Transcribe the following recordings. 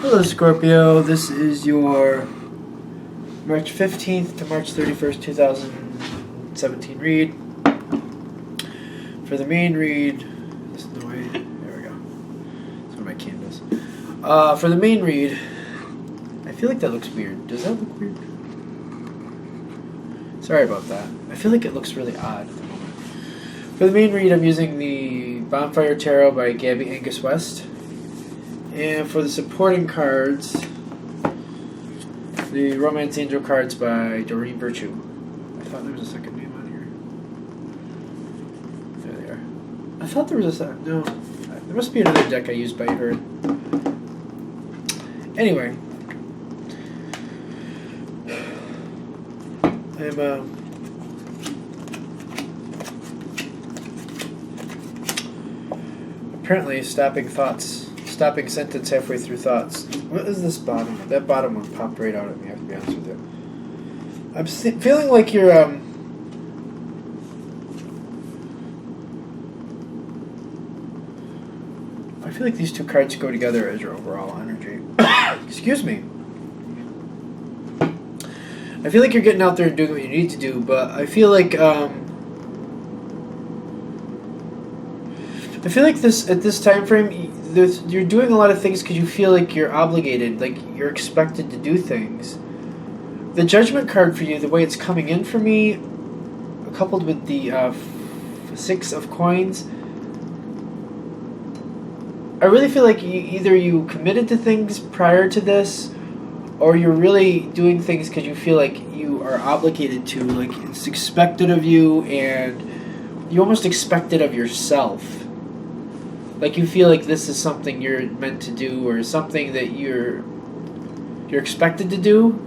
Hello Scorpio, this is your March 15th to March 31st, 2017 read. For the main read, this is the way, there we go. It's on my canvas. For the main read, I feel like that looks weird. Does that look weird? Sorry about that. I feel like it looks really odd at the moment. For the main read, I'm using the Bonfire Tarot by Gabby Angus West. And for the supporting cards, the Romance Angel cards by Doreen Virtue. I thought there was a second name on here. There they are. I thought there was a second. No. There must be another deck I used by her. Anyway. I'm, apparently stopping sentence halfway through thoughts. What is this bottom? That bottom one popped right out at me, I have to be honest with you. I'm feeling like you're, I feel like these two cards go together as your overall energy. Excuse me. I feel like you're getting out there and doing what you need to do, but I feel like this at this time frame, you're doing a lot of things because you feel like you're obligated, like you're expected to do things. The Judgment card for you, the way it's coming in for me, coupled with the Six of Coins, I really feel like either you committed to things prior to this, or you're really doing things because you feel like you are obligated to, like it's expected of you, and you almost expect it of yourself. Like you feel like this is something you're meant to do, or something that you're expected to do.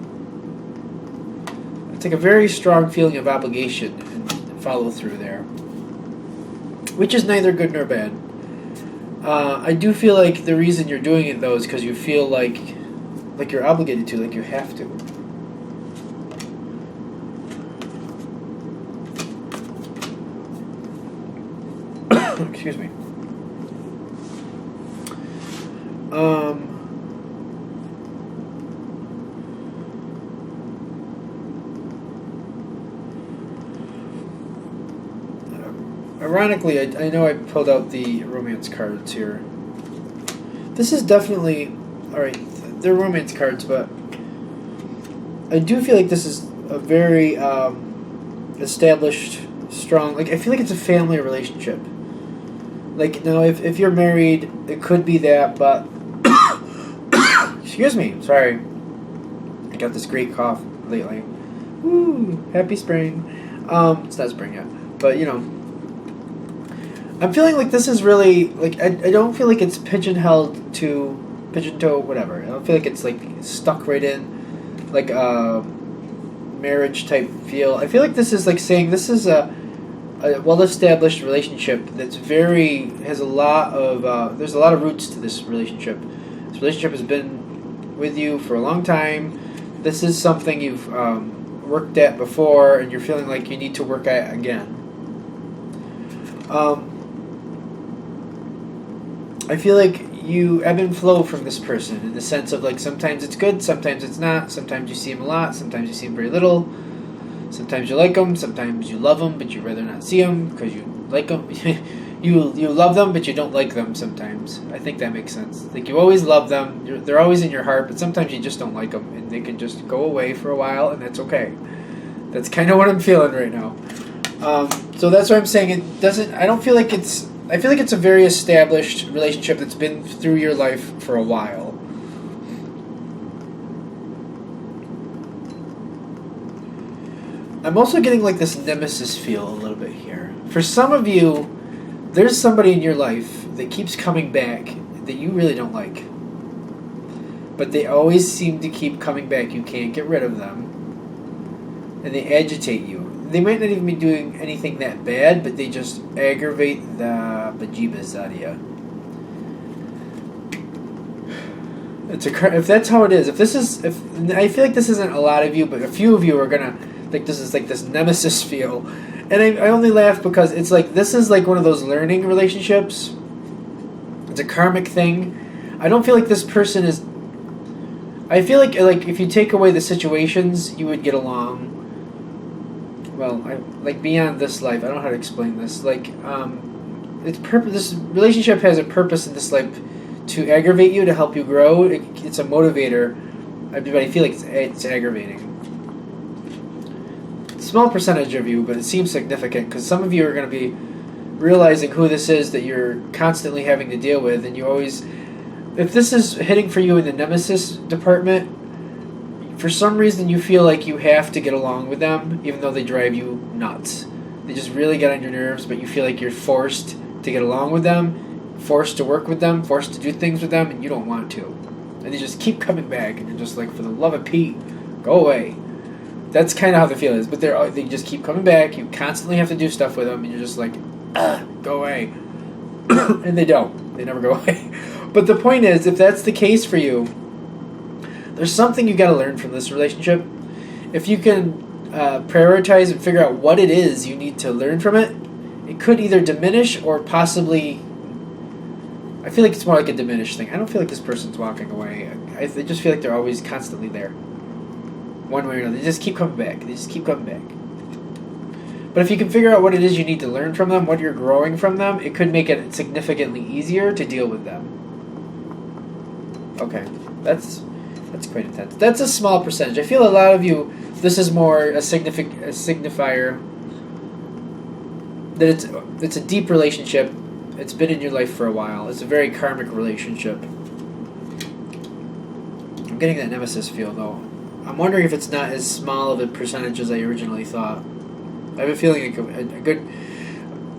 It's like a very strong feeling of obligation and follow through there, which is neither good nor bad. I do feel like the reason you're doing it though is because you feel like you're obligated to, like you have to. Excuse me. Ironically, I know I pulled out the romance cards here. This is definitely, alright, they're romance cards, but I do feel like this is a very established, strong, like I feel like it's a family relationship. Like, now, if you're married, it could be that, but excuse me, sorry. I got this great cough lately. Woo, happy spring. It's not spring yet, but you know. I'm feeling like this is really, like, I don't feel like it's pigeon-toe, whatever. I don't feel like it's, like, stuck right in, like, a marriage type feel. I feel like this is, like, saying this is a well-established relationship that's has a lot of, there's a lot of roots to this relationship. This relationship has been with you for a long time. This is something you've worked at before, and you're feeling like you need to work at again. I feel like you ebb and flow from this person in the sense of, like, sometimes it's good, sometimes it's not, sometimes you see him a lot, sometimes you see him very little, sometimes you like them, sometimes you love them, but you'd rather not see them because you like them. you love them, but you don't like them sometimes. I think that makes sense. Like, you always love them, they're always in your heart, but sometimes you just don't like them, and they can just go away for a while, and that's okay. That's kind of what I'm feeling right now. So that's why I'm saying it doesn't, I feel like it's a very established relationship that's been through your life for a while. I'm also getting like this nemesis feel a little bit here. For some of you, there's somebody in your life that keeps coming back that you really don't like. But they always seem to keep coming back. You can't get rid of them. And they agitate you. They might not even be doing anything that bad, but they just aggravate the bejeebus out of you. If that's how it is, I feel like this isn't a lot of you, but a few of you are gonna, like, this is like this nemesis feel. And I only laugh because it's like, this is like one of those learning relationships. It's a karmic thing. I don't feel like this person is I feel like if you take away the situations, you would get along. Well, like beyond this life, I don't know how to explain this. Like, it's purpose. This relationship has a purpose in this life to aggravate you, to help you grow. It's a motivator, but I feel like it's aggravating. Small percentage of you, but it seems significant because some of you are going to be realizing who this is that you're constantly having to deal with, and you always. If this is hitting for you in the nemesis department, for some reason you feel like you have to get along with them, even though they drive you nuts. They just really get on your nerves, but you feel like you're forced to get along with them, forced to work with them, forced to do things with them, and you don't want to. And they just keep coming back, and you're just like, for the love of Pete, go away. That's kind of how the feel is, but they just keep coming back, you constantly have to do stuff with them, and you're just like, go away. And they don't. They never go away. But the point is, if that's the case for you, there's something you got to learn from this relationship. If you can prioritize and figure out what it is you need to learn from it, it could either diminish or possibly. I feel like it's more like a diminished thing. I don't feel like this person's walking away. I just feel like they're always constantly there. One way or another. They just keep coming back. They just keep coming back. But if you can figure out what it is you need to learn from them, what you're growing from them, it could make it significantly easier to deal with them. Okay, that's quite intense. That's a small percentage. I feel a lot of you, this is more a signifier that it's a deep relationship. It's been in your life for a while. It's a very karmic relationship. I'm getting that nemesis feel though. I'm wondering if it's not as small of a percentage as I originally thought. I have a feeling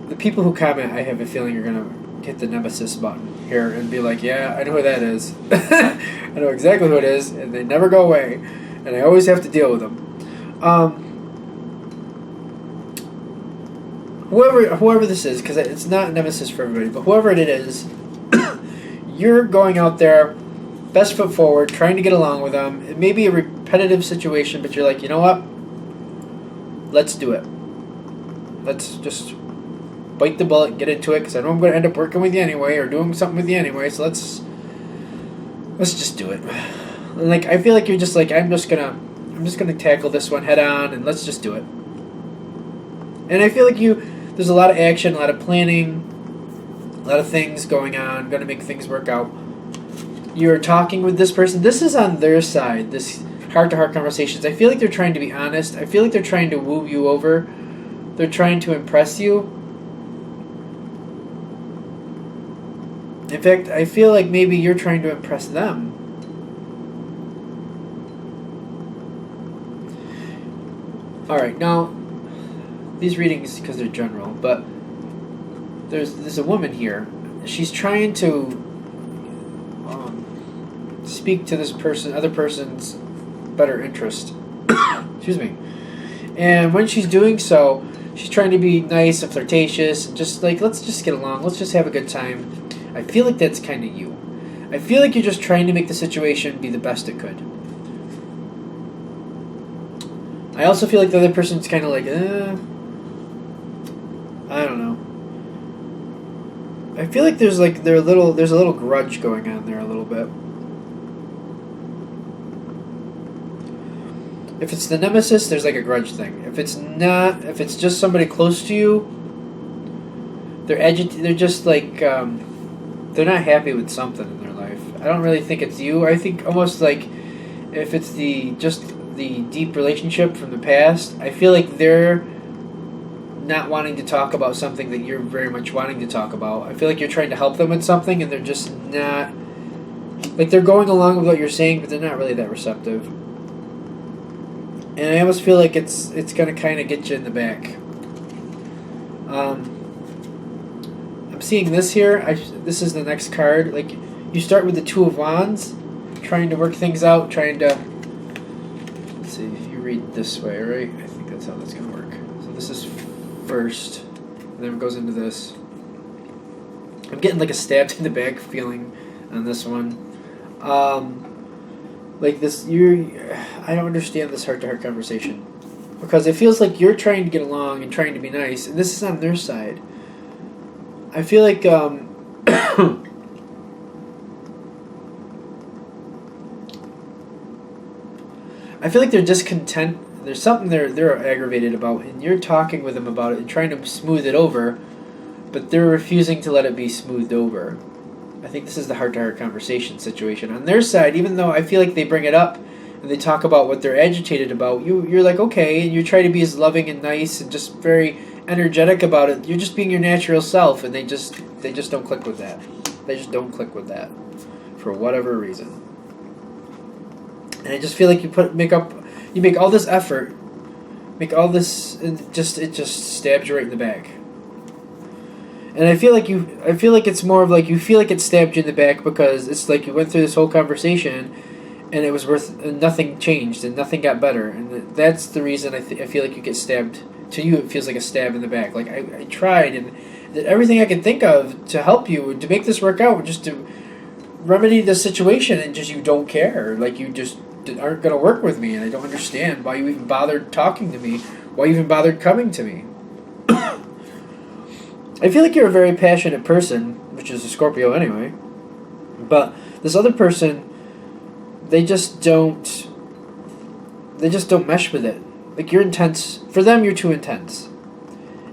the people who comment, I have a feeling you're gonna hit the nemesis button here and be like, yeah, I know who that is. I know exactly who it is, and they never go away, and I always have to deal with them. Whoever this is, because it's not a nemesis for everybody, but whoever it is, you're going out there, best foot forward, trying to get along with them. It may be a repetitive situation, but you're like, you know what? Let's do it. Let's just bite the bullet and get into it, because I know I'm going to end up working with you anyway or doing something with you anyway, so let's just do it. Like, I feel like you're just like, I'm just gonna tackle this one head on and let's just do it. And I feel like there's a lot of action, a lot of planning, a lot of things going on, going to make things work out. You're talking with this person. This is on their side, this heart-to-heart conversations. I feel like they're trying to be honest. I feel like they're trying to woo you over. They're trying to impress you. In fact, I feel like maybe you're trying to impress them. Alright, now, these readings, because they're general, but there's a woman here. She's trying to speak to this other person's better interest. Excuse me. And when she's doing so, she's trying to be nice and flirtatious, and just like, let's just get along, let's just have a good time. I feel like that's kind of you. I feel like you're just trying to make the situation be the best it could. I also feel like the other person's kind of like, I don't know. I feel like there's a little grudge going on there a little bit. If it's the nemesis, there's like a grudge thing. If it's not, if it's just somebody close to you, they're just like, they're not happy with something in their life. I don't really think it's you. I think almost like if it's the deep relationship from the past, I feel like they're not wanting to talk about something that you're very much wanting to talk about. I feel like you're trying to help them with something and they're just not, like they're going along with what you're saying, but they're not really that receptive. And I almost feel like it's going to kind of get you in the back. I'm seeing this here. This is the next card. Like, you start with the Two of Wands, trying to work things out, trying to... Let's see, if you read this way, right? I think that's how that's going to work. So this is first, and then it goes into this. I'm getting like a stabbed in the back feeling on this one. Like this, I don't understand this heart-to-heart conversation. Because it feels like you're trying to get along and trying to be nice, and this is on their side. I feel like, I feel like they're discontent. There's something they're aggravated about, and you're talking with them about it and trying to smooth it over, but they're refusing to let it be smoothed over. I think this is the heart-to-heart conversation situation. On their side, even though I feel like they bring it up and they talk about what they're agitated about, you're like, okay, and you try to be as loving and nice and just very energetic about it. You're just being your natural self, and they just don't click with that. They just don't click with that for whatever reason. And I just feel like you make all this effort, make all this, and it just stabs you right in the back. And I feel like it's more of like you feel like it stabbed you in the back because it's like you went through this whole conversation, and it was and nothing changed and nothing got better, and that's the reason I feel like you get stabbed. To you, it feels like a stab in the back. Like I tried and did everything I could think of to help you to make this work out, just to remedy the situation, and just you don't care. Like you just aren't going to work with me, and I don't understand why you even bothered talking to me, why you even bothered coming to me. I feel like you're a very passionate person, which is a Scorpio anyway, but this other person, they just don't mesh with it. Like you're intense. For them, you're too intense,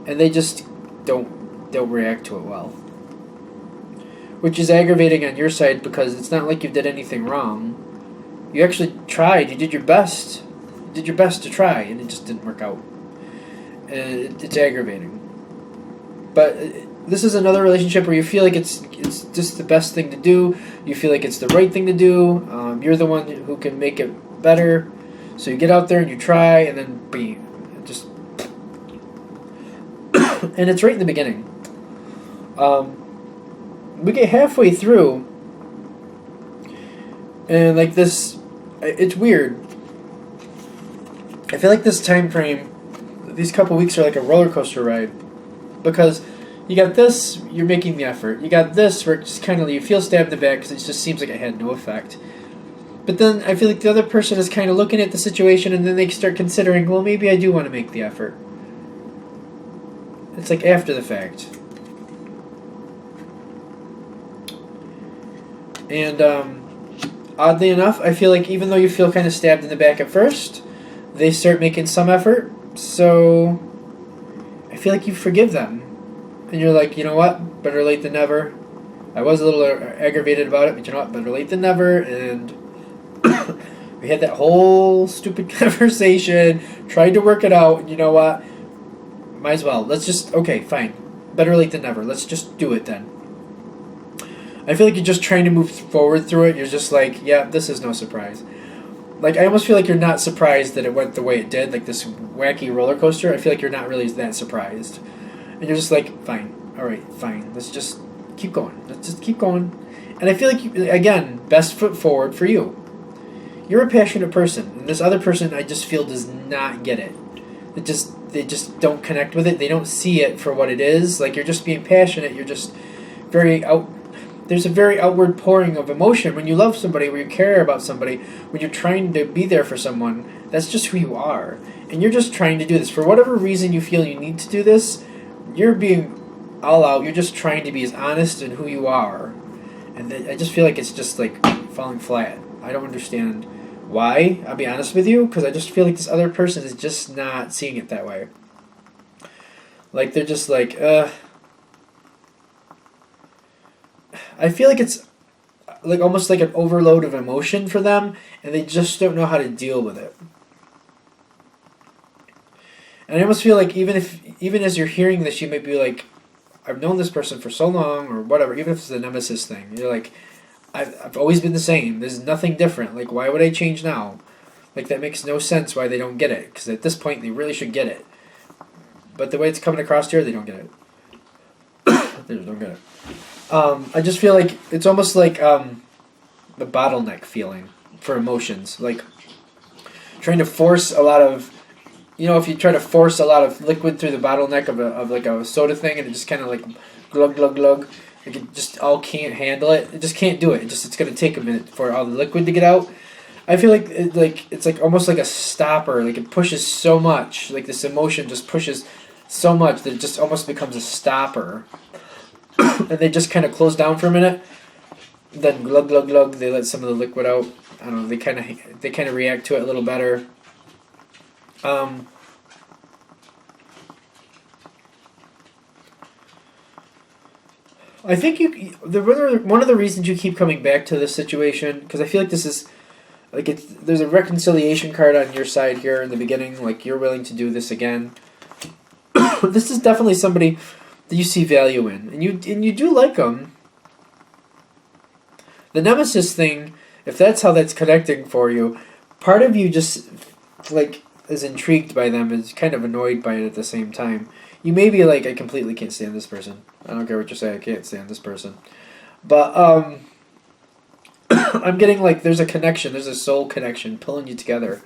and they just don't react to it well. Which is aggravating on your side because it's not like you did anything wrong. You actually tried. You did your best. You did your best to try, and it just didn't work out. And it's aggravating. But this is another relationship where you feel like it's just the best thing to do. You feel like it's the right thing to do. You're the one who can make it better. So you get out there and you try, and then bam, it just and it's right in the beginning. We get halfway through, and like this, it's weird. I feel like this time frame, these couple weeks are like a roller coaster ride, because you got this, you're making the effort. You got this, where it just kind of you feel stabbed in the back because it just seems like it had no effect. But then I feel like the other person is kind of looking at the situation, and then they start considering, well, maybe I do want to make the effort. It's like after the fact. And oddly enough, I feel like even though you feel kind of stabbed in the back at first, they start making some effort. So I feel like you forgive them. And you're like, you know what? Better late than never. I was a little aggravated about it, but you know what? Better late than never. And we had that whole stupid conversation, tried to work it out, and you know what? Might as well. Let's just, okay, fine. Better late than never. Let's just do it then. I feel like you're just trying to move forward through it. You're just like, yeah, this is no surprise. Like, I almost feel like you're not surprised that it went the way it did, like this wacky roller coaster. I feel like you're not really that surprised. And you're just like, fine, all right, fine. Let's just keep going. Let's just keep going. And I feel like, again, best foot forward for you. You're a passionate person, and this other person, I just feel, does not get it. They just don't connect with it. They don't see it for what it is. Like, you're just being passionate. You're just there's a very outward pouring of emotion when you love somebody, when you care about somebody, when you're trying to be there for someone. That's just who you are. And you're just trying to do this. For whatever reason you feel you need to do this, you're being all out. You're just trying to be as honest in who you are. And I just feel like it's just like falling flat. I don't understand why, I'll be honest with you, because I just feel like this other person is just not seeing it that way. Like, they're just like, I feel like it's like almost like an overload of emotion for them, and they just don't know how to deal with it. And I almost feel like even as you're hearing this, you might be like, I've known this person for so long, or whatever, even if it's a nemesis thing. You're like, I've always been the same. There's nothing different. Like, why would I change now? Like, that makes no sense why they don't get it, because at this point, they really should get it. But the way it's coming across here, they don't get it. They just don't get it. I just feel like it's almost like the bottleneck feeling for emotions. Like, trying to force a lot of, if you try to force a lot of liquid through the bottleneck of like a soda thing, and it just kind of like glug, glug, glug. Like, it just all can't handle it. It just can't do it. It's going to take a minute for all the liquid to get out. I feel like it's like almost like a stopper. Like, it pushes so much. Like, this emotion just pushes so much that it just almost becomes a stopper. And they just kind of close down for a minute. Then glug glug glug, they let some of the liquid out. I don't know. They kind of react to it a little better. I think one of the reasons you keep coming back to this situation, because I feel like this is like there's a reconciliation card on your side here in the beginning. Like you're willing to do this again. This is definitely somebody that you see value in, and you do like them. The nemesis thing, if that's how that's connecting for you, part of you just like is intrigued by them, is kind of annoyed by it at the same time. You may be like, I completely can't stand this person. I don't care what you say, I can't stand this person. But I'm getting like there's a connection, there's a soul connection pulling you together.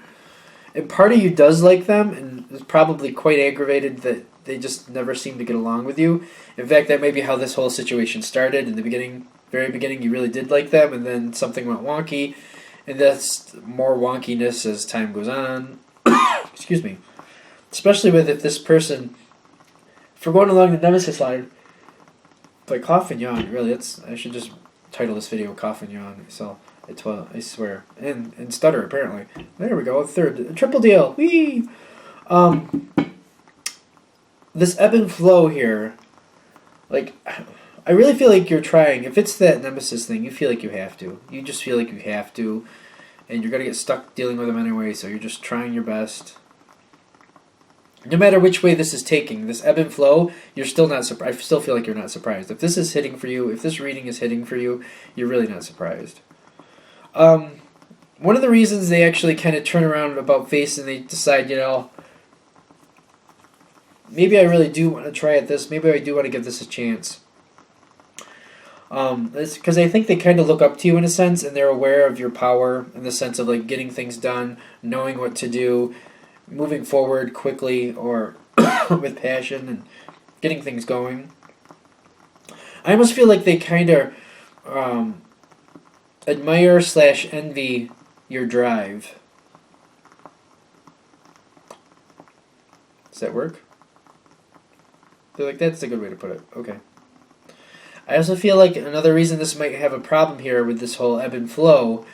And part of you does like them and is probably quite aggravated that they just never seem to get along with you. In fact, that may be how this whole situation started. In the beginning, very beginning, you really did like them, and then something went wonky, and that's more wonkiness as time goes on. Excuse me. Especially with if this person, if we're going along the nemesis line, like cough and yawn, really, I should just title this video "Cough and Yawn." So I swear, and stutter apparently. There we go, a triple deal. Whee! This ebb and flow here, like, I really feel like you're trying. If it's that nemesis thing, you feel like you have to. You just feel like you have to, and you're gonna get stuck dealing with them anyway. So you're just trying your best. No matter which way this is taking, this ebb and flow, you're still not surprised. I still feel like you're not surprised. If this is hitting for you, if this reading is hitting for you, you're really not surprised. One of the reasons they actually kind of turn around about face and they decide, maybe I really do want to try at this. Maybe I do want to give this a chance. It's because I think they kind of look up to you in a sense, and they're aware of your power in the sense of like getting things done, knowing what to do, moving forward quickly or with passion, and getting things going. I almost feel like they kind of admire/envy your drive. Does that work? They're like, that's a good way to put it. Okay. I also feel like another reason this might have a problem here with this whole ebb and flow,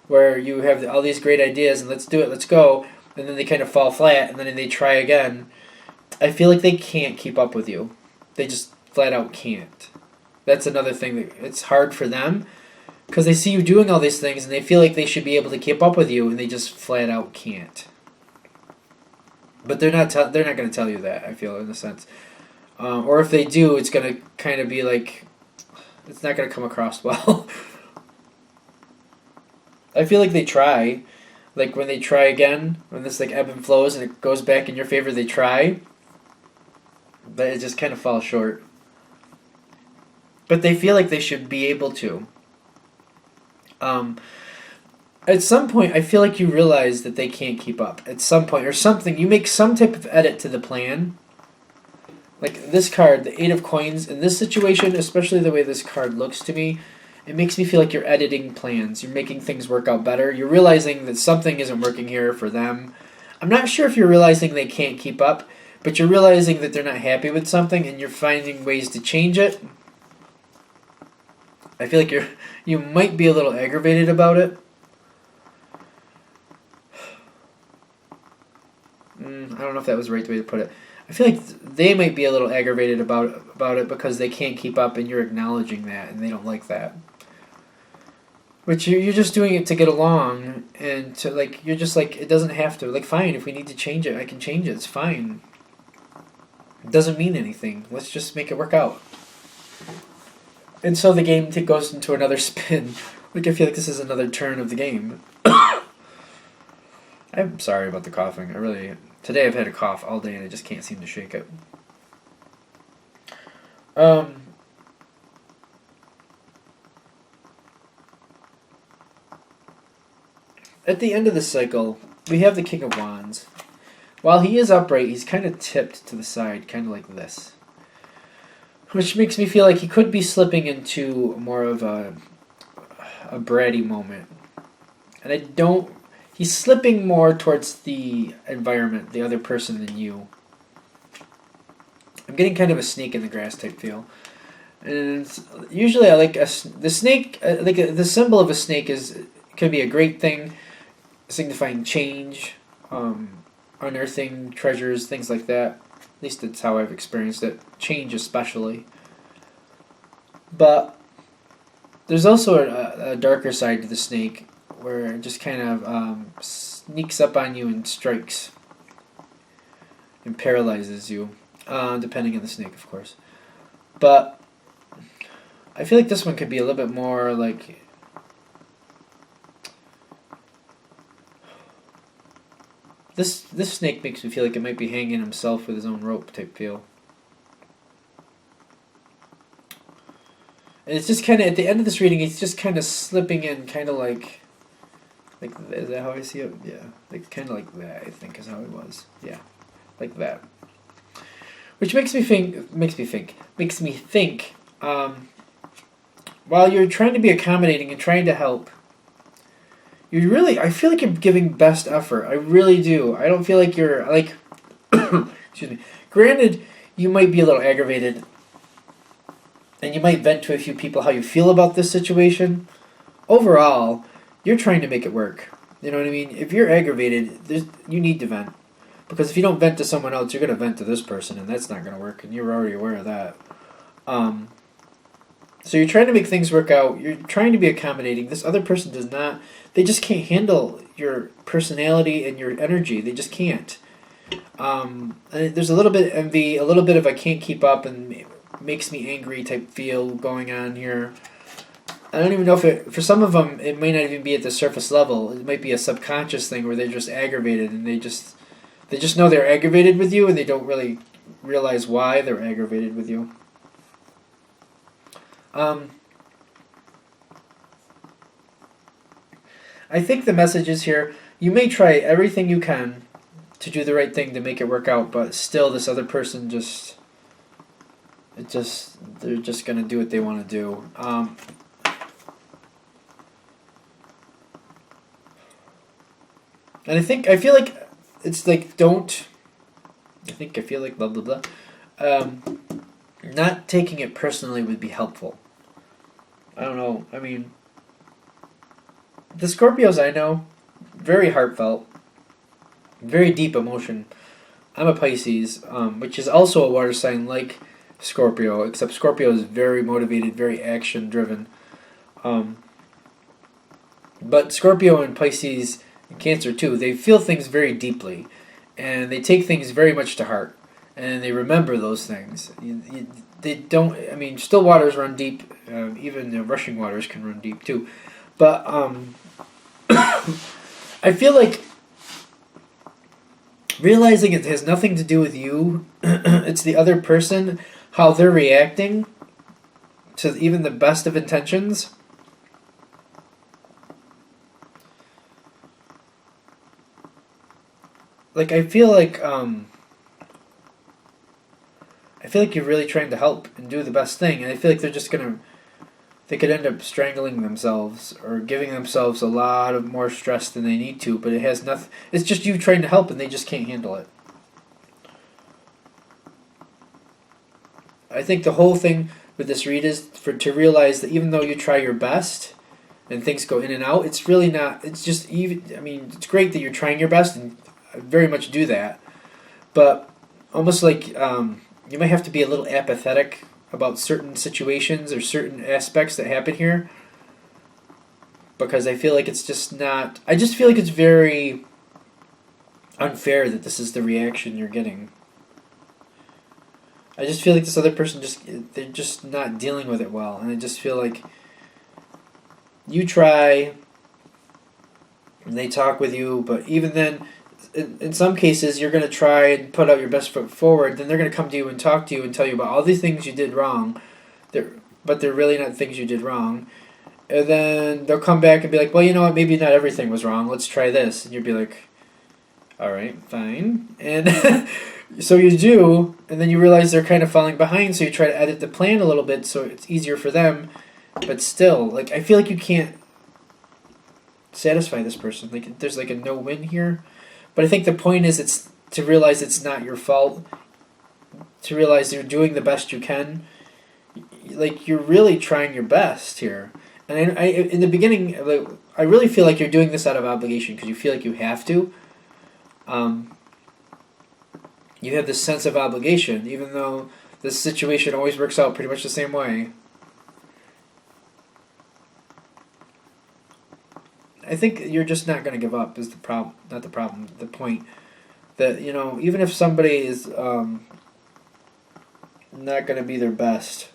where you have all these great ideas and let's do it, let's go, and then they kind of fall flat, and then they try again. I feel like they can't keep up with you. They just flat out can't. That's another thing that it's hard for them, because they see you doing all these things and they feel like they should be able to keep up with you, and they just flat out can't. But they're not going to tell you that, I feel, in a sense. Or if they do, it's going to kind of be like, it's not going to come across well. I feel like they try. Like when they try again, when this like ebb and flows and it goes back in your favor, they try. But it just kind of falls short. But they feel like they should be able to. At some point, I feel like you realize that they can't keep up. At some point, or something, you make some type of edit to the plan. Like this card, the 8 of Coins, in this situation, especially the way this card looks to me, it makes me feel like you're editing plans. You're making things work out better. You're realizing that something isn't working here for them. I'm not sure if you're realizing they can't keep up, but you're realizing that they're not happy with something and you're finding ways to change it. I feel like you might be a little aggravated about it. I don't know if that was the right way to put it. I feel like they might be a little aggravated about it because they can't keep up and you're acknowledging that and they don't like that. But you're just doing it to get along and to like, you're just like, it doesn't have to. Like, fine, if we need to change it, I can change it. It's fine. It doesn't mean anything. Let's just make it work out. And so the game goes into another spin. Like, I feel like this is another turn of the game. I'm sorry about the coughing. Today I've had a cough all day and I just can't seem to shake it. At the end of the cycle, we have the King of Wands. While he is upright, he's kind of tipped to the side, kind of like this. Which makes me feel like he could be slipping into more of a bratty moment. And he's slipping more towards the environment, the other person than you. I'm getting kind of a snake in the grass type feel. And usually I like the snake. The symbol of a snake can be a great thing, signifying change, unearthing treasures, things like that. At least that's how I've experienced it. Change, especially. But there's also a darker side to the snake, where it just kind of sneaks up on you and strikes and paralyzes you, depending on the snake, of course. But I feel like this one could be a little bit more like. This snake makes me feel like it might be hanging himself with his own rope type feel. And it's just kind of, at the end of this reading, he's just kind of slipping in, kind of like, is that how I see it? Yeah, like kind of like that, I think is how it was. Yeah, like that. Which makes me think, while you're trying to be accommodating and trying to help, I feel like you're giving best effort. I really do. I don't feel like you're, like, excuse me. Granted, you might be a little aggravated, and you might vent to a few people how you feel about this situation. Overall, you're trying to make it work. You know what I mean? If you're aggravated, you need to vent. Because if you don't vent to someone else, you're going to vent to this person, and that's not going to work, and you're already aware of that. So you're trying to make things work out. You're trying to be accommodating. This other person does not. They just can't handle your personality and your energy. They just can't. And there's a little bit of envy, a little bit of I can't keep up and makes me angry type feel going on here. I don't even know if for some of them, it may not even be at the surface level. It might be a subconscious thing where they're just aggravated and they just know they're aggravated with you and they don't really realize why they're aggravated with you. I think the message is here, you may try everything you can to do the right thing to make it work out, but still this other person they're just going to do what they want to do. And I feel like it's like I feel like blah, blah, blah. Not taking it personally would be helpful. I don't know. I mean, the Scorpios I know, very heartfelt, very deep emotion. I'm a Pisces, which is also a water sign like Scorpio, except Scorpio is very motivated, very action-driven. But Scorpio and Pisces and Cancer too, they feel things very deeply, and they take things very much to heart, and they remember those things. They don't. I mean, still waters run deep. Even rushing waters can run deep too. But I feel like realizing it has nothing to do with you. It's the other person, how they're reacting to even the best of intentions. Like I feel like you're really trying to help and do the best thing, and I feel like they could end up strangling themselves or giving themselves a lot of more stress than they need to, but it has nothing. It's just you trying to help, and they just can't handle it. I think the whole thing with this read is to realize that even though you try your best and things go in and out, it's really not. It's just even. I mean, it's great that you're trying your best, and I very much do that, but almost like you might have to be a little apathetic about certain situations or certain aspects that happen here, because I feel like it's just not. I just feel like it's very unfair that this is the reaction you're getting. I just feel like this other person they're just not dealing with it well, and I just feel like you try and they talk with you, but even then, in some cases, you're going to try and put out your best foot forward, then they're going to come to you and talk to you and tell you about all these things you did wrong, but they're really not things you did wrong. And then they'll come back and be like, well, you know what, maybe not everything was wrong, let's try this. And you'll be like, all right, fine. And so you do, and then you realize they're kind of falling behind, so you try to edit the plan a little bit so it's easier for them, but still, like, I feel like you can't satisfy this person. Like, there's like a no-win here. But I think the point is it's to realize it's not your fault, to realize you're doing the best you can. like you're really trying your best here. And I in the beginning, like, I really feel like you're doing this out of obligation because you feel like you have to. You have this sense of obligation, even though this situation always works out pretty much the same way. I think you're just not going to give up is the problem. Not the problem. The point that even if somebody is not going to be their best,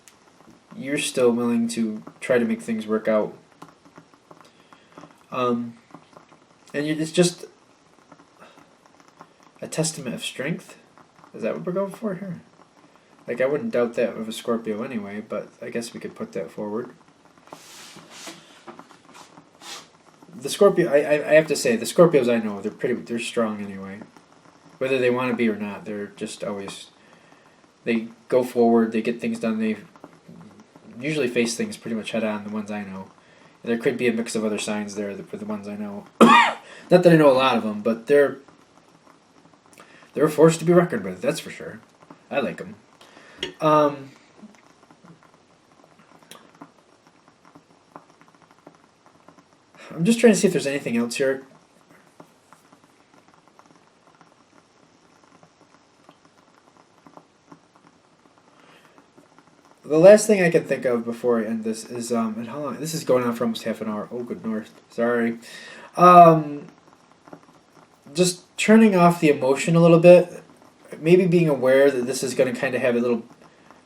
you're still willing to try to make things work out. It's just a testament of strength. Is that what we're going for here? Like, I wouldn't doubt that of a Scorpio anyway, but I guess we could put that forward. The Scorpio, I have to say, the Scorpios I know, they're strong anyway. Whether they want to be or not, they're just always, they go forward, they get things done, they usually face things pretty much head on, the ones I know. There could be a mix of other signs there for the ones I know. Not that I know a lot of them, but they're a force to be reckoned with, that's for sure. I like them. I'm just trying to see if there's anything else here. The last thing I can think of before I end this is, and how long? This is going on for almost half an hour. Oh, good north. Sorry. Just turning off the emotion a little bit. Maybe being aware that this is going to kind of have a little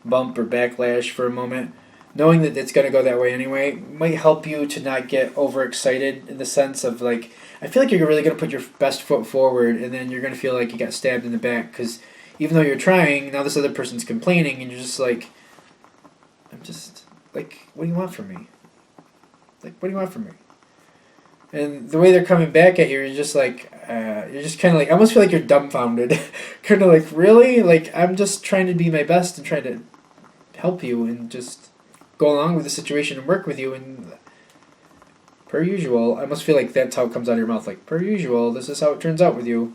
bump or backlash for a moment. Knowing that it's going to go that way anyway might help you to not get overexcited in the sense of, like, I feel like you're really going to put your best foot forward and then you're going to feel like you got stabbed in the back because even though you're trying, now this other person's complaining and you're just like, I'm just, like, what do you want from me? Like, what do you want from me? And the way they're coming back at you, you're just like, you're just kind of like, I almost feel like you're dumbfounded. Kind of like, really? Like, I'm just trying to be my best and try to help you and just go along with the situation and work with you, and per usual, I almost feel like that's how it comes out of your mouth, like, per usual, this is how it turns out with you.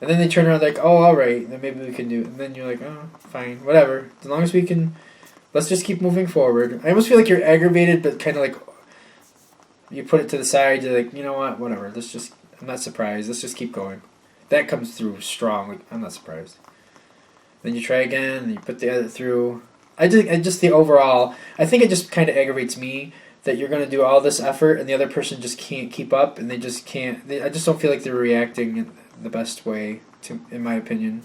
And then they turn around like, oh, alright, then maybe we can do it. And then you're like, oh, fine, whatever. As long as we can, let's just keep moving forward. I almost feel like you're aggravated, but kind of like, you put it to the side, you're like, you know what, whatever, I'm not surprised, let's just keep going. That comes through strong, like, I'm not surprised. Then you try again, and you put the other through. I just the overall, I think it just kind of aggravates me that you're going to do all this effort and the other person just can't keep up and they just can't. I just don't feel like they're reacting in the best way, in my opinion.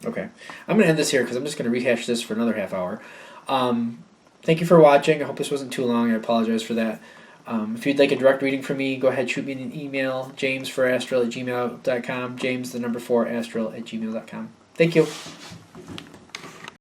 Okay, I'm going to end this here because I'm just going to rehash this for another half hour. Thank you for watching. I hope this wasn't too long. I apologize for that. If you'd like a direct reading from me, go ahead, shoot me an email, james4astral@gmail.com, james4astral@gmail.com. Thank you.